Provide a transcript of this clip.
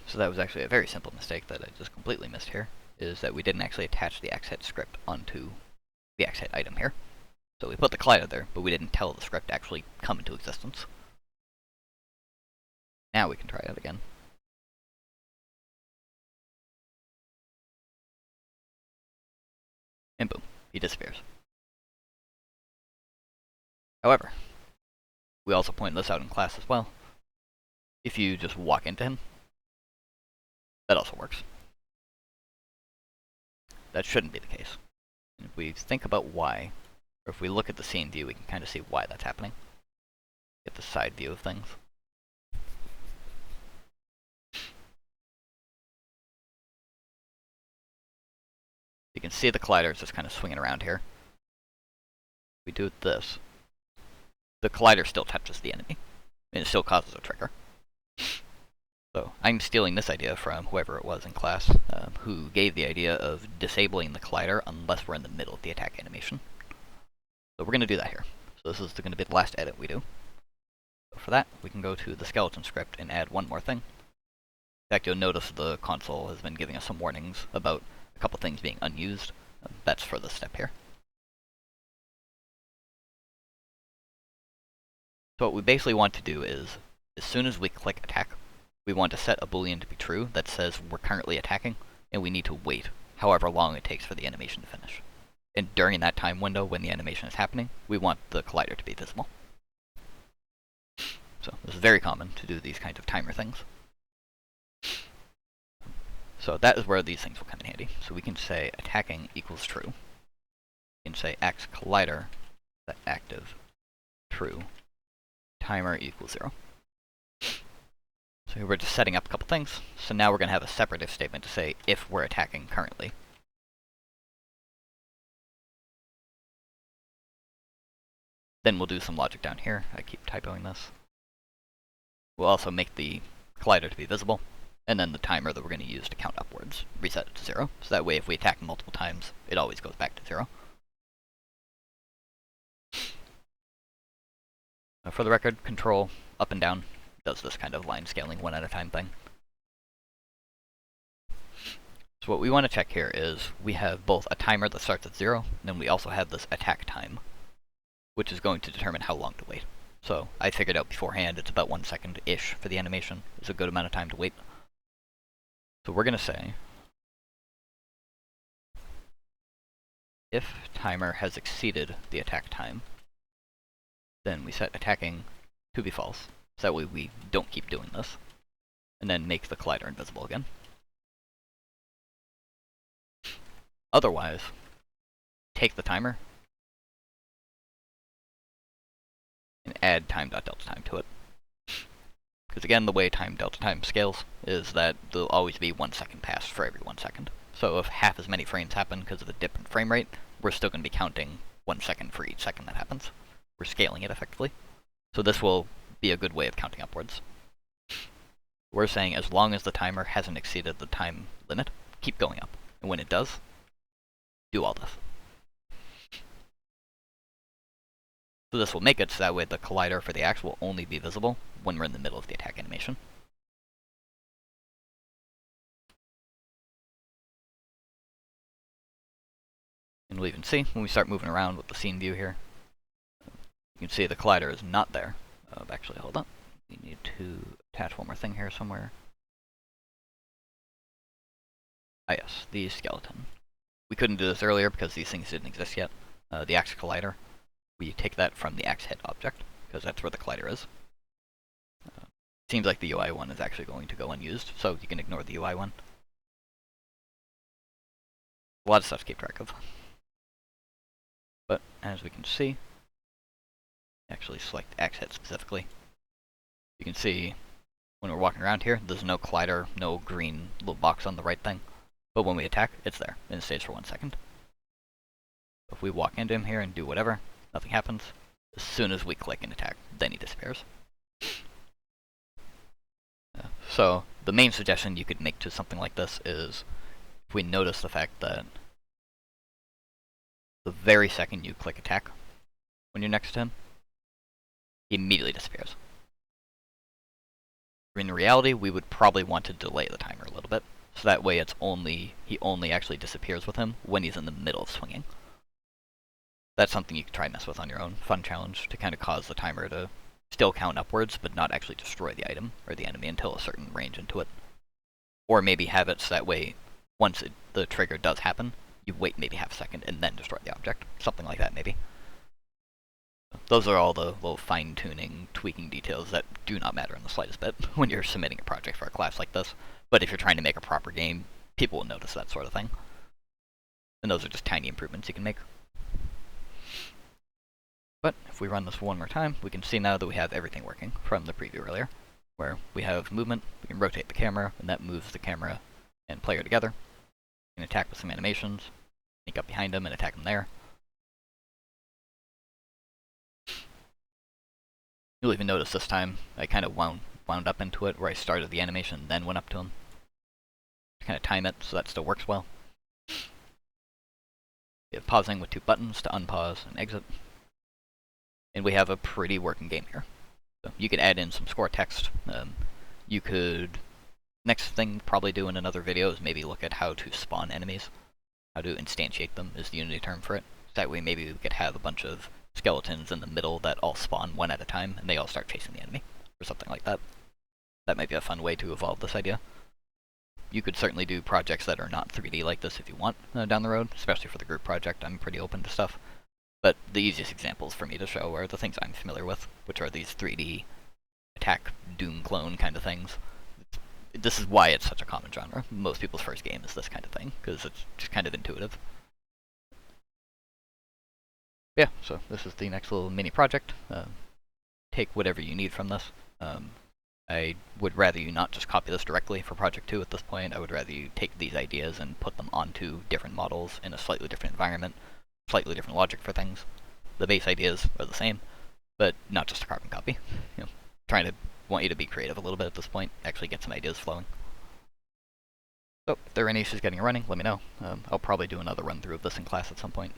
So that was actually a very simple mistake that I just completely missed here, is that we didn't actually attach the xhead script onto the xhead item here. So we put the collider there, but we didn't tell the script to actually come into existence. Now we can try it again. And boom, he disappears. However, we also pointed this out in class as well. If you just walk into him, that also works. That shouldn't be the case. And if we think about why, or if we look at the scene view, we can kind of see why that's happening. Get the side view of things. You can see the collider is just kind of swinging around here. If we do this, the collider still touches the enemy, and it still causes a trigger. So I'm stealing this idea from whoever it was in class, who gave the idea of disabling the collider unless we're in the middle of the attack animation. So we're going to do that here. So this is going to be the last edit we do. So for that, we can go to the skeleton script and add one more thing. In fact, you'll notice the console has been giving us some warnings about a couple things being unused. That's for this step here. So what we basically want to do is, as soon as we click attack, we want to set a boolean to be true that says we're currently attacking, and we need to wait however long it takes for the animation to finish. And during that time window when the animation is happening, we want the collider to be visible. So this is very common to do these kinds of timer things. So that is where these things will come in handy. So we can say attacking equals true. We can say axe collider set active true. Timer equals 0. So we're just setting up a couple things. So now we're going to have a separate if statement to say if we're attacking currently. Then we'll do some logic down here. I keep typoing this. We'll also make the collider to be visible, and then the timer that we're going to use to count upwards, reset it to 0. So that way if we attack multiple times, it always goes back to 0. For the record, control up and down does this kind of line scaling one at a time thing. So what we want to check here is we have both a timer that starts at 0, and then we also have this attack time, which is going to determine how long to wait. So I figured out beforehand it's about 1 second-ish for the animation. It's a good amount of time to wait. So we're going to say if timer has exceeded the attack time, then we set attacking to be false. So that way we don't keep doing this. And then make the collider invisible again. Otherwise, take the timer and add time.delta-time to it. Because again, the way time-delta-time scales is that there'll always be 1 second passed for every 1 second. So if half as many frames happen because of a dip in frame rate, we're still going to be counting 1 second for each second that happens. We're scaling it effectively. So this will be a good way of counting upwards. We're saying as long as the timer hasn't exceeded the time limit, keep going up. And when it does, do all this. So this will make it so that way the collider for the axe will only be visible when we're in the middle of the attack animation. And we'll even see when we start moving around with the scene view here. You can see the collider is not there. Actually, hold on. We need to attach one more thing here somewhere. Ah yes, the skeleton. We couldn't do this earlier because these things didn't exist yet. The axe collider, we take that from the axe head object, because that's where the collider is. Seems like the UI one is actually going to go unused, so you can ignore the UI one. A lot of stuff to keep track of. But as we can see, actually select axe head specifically. You can see when we're walking around here, there's no collider, no green little box on the right thing. But when we attack, it's there, and it stays for 1 second. If we walk into him here and do whatever, nothing happens. As soon as we click and attack, then he disappears. So the main suggestion you could make to something like this is if we notice the fact that the very second you click attack when you're next to him, he immediately disappears. In reality, we would probably want to delay the timer a little bit, so that way he only actually disappears with him when he's in the middle of swinging. That's something you can try and mess with on your own. Fun challenge to kind of cause the timer to still count upwards, but not actually destroy the item or the enemy until a certain range into it. Or maybe have it so that way, once the trigger does happen, you wait maybe half a second and then destroy the object. Something like that, maybe. Those are all the little fine-tuning, tweaking details that do not matter in the slightest bit when you're submitting a project for a class like this. But if you're trying to make a proper game, people will notice that sort of thing. And those are just tiny improvements you can make. But if we run this one more time, we can see now that we have everything working from the preview earlier, where we have movement, we can rotate the camera, and that moves the camera and player together. We can attack with some animations, sneak up behind him and attack him there. You'll even notice this time I kind of wound up into it, where I started the animation and then went up to him. To kind of time it so that still works well. We have pausing with 2 buttons to unpause and exit. And we have a pretty working game here. So you could add in some score text. You could... Next thing probably do in another video is maybe look at how to spawn enemies. How to instantiate them is the Unity term for it. That way maybe we could have a bunch of skeletons in the middle that all spawn one at a time, and they all start chasing the enemy, or something like that. That might be a fun way to evolve this idea. You could certainly do projects that are not 3D like this if you want down the road, especially for the group project. I'm pretty open to stuff. But the easiest examples for me to show are the things I'm familiar with, which are these 3D attack Doom clone kind of things. This is why it's such a common genre. Most people's first game is this kind of thing, because it's just kind of intuitive. Yeah, so this is the next little mini project. Take whatever you need from this. I would rather you not just copy this directly for Project 2 at this point. I would rather you take these ideas and put them onto different models in a slightly different environment, slightly different logic for things. The base ideas are the same, but not just a carbon copy. You know, want you to be creative a little bit at this point, actually get some ideas flowing. So, if there are any issues getting it running, let me know. I'll probably do another run through of this in class at some point.